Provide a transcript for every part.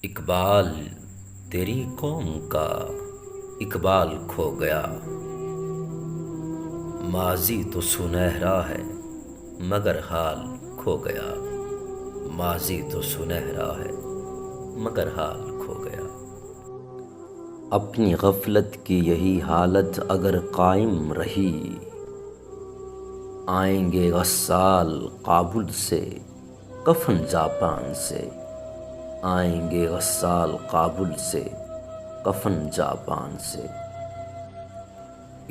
اقبال تیری قوم کا اقبال کھو گیا، ماضی تو سنہرا ہے مگر حال کھو گیا، ماضی تو سنہرا ہے مگر حال کھو گیا۔ اپنی غفلت کی یہی حالت اگر قائم رہی، آئیں گے غسال کابل سے کفن جاپان سے، آئیں گے غسال کابل سے کفن جاپان سے۔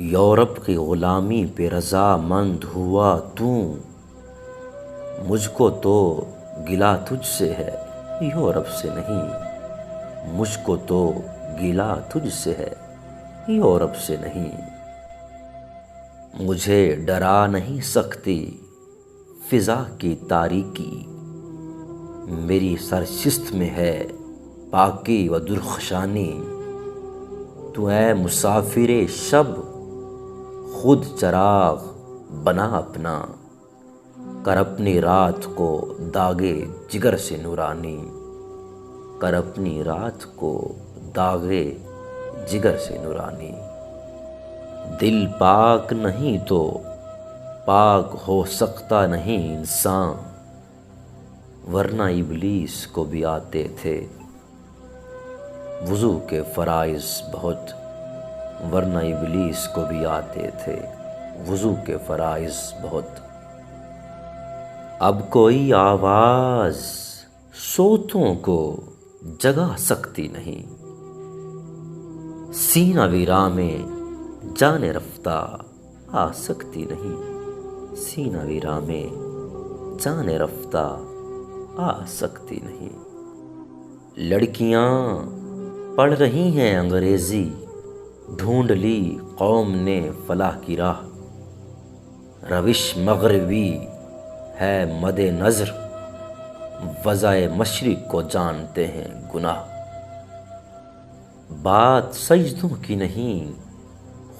یورپ کی غلامی پہ رضا مند ہوا تو، مجھ کو تو گلہ تجھ سے ہے یورپ سے نہیں، مجھ کو تو گلہ تجھ سے ہے یورپ سے نہیں۔ مجھے ڈرا نہیں سکتی فضا کی تاریکی، میری سرشست میں ہے پاکی و درخشانی۔ تو اے مسافر شب خود چراغ بنا اپنا، کر اپنی رات کو داغے جگر سے نورانی، کر اپنی رات کو داغے جگر سے نورانی۔ دل پاک نہیں تو پاک ہو سکتا نہیں انسان، ورنہ ابلیس کو بھی آتے تھے وضو کے فرائض بہت، ورنہ ابلیس کو بھی آتے تھے وضو کے فرائض بہت۔ اب کوئی آواز سوتوں کو جگا سکتی نہیں، سینہ ویراں میں جان رفتہ آ سکتی نہیں، سینہ ویراں میں جان رفتہ آ سکتی نہیں۔ لڑکیاں پڑھ رہی ہیں انگریزی، ڈھونڈ لی قوم نے فلاح کی راہ، روش مغربی ہے مد نظر، وضع مشرق کو جانتے ہیں گناہ۔ بات سجدوں کی نہیں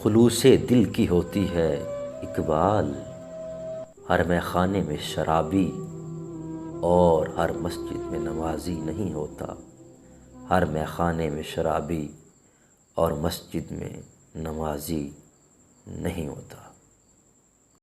خلوص دل کی ہوتی ہے اقبال، ہر میخانے میں شرابی اور ہر مسجد میں نمازی نہیں ہوتا، ہر میخانے میں شرابی اور مسجد میں نمازی نہیں ہوتا۔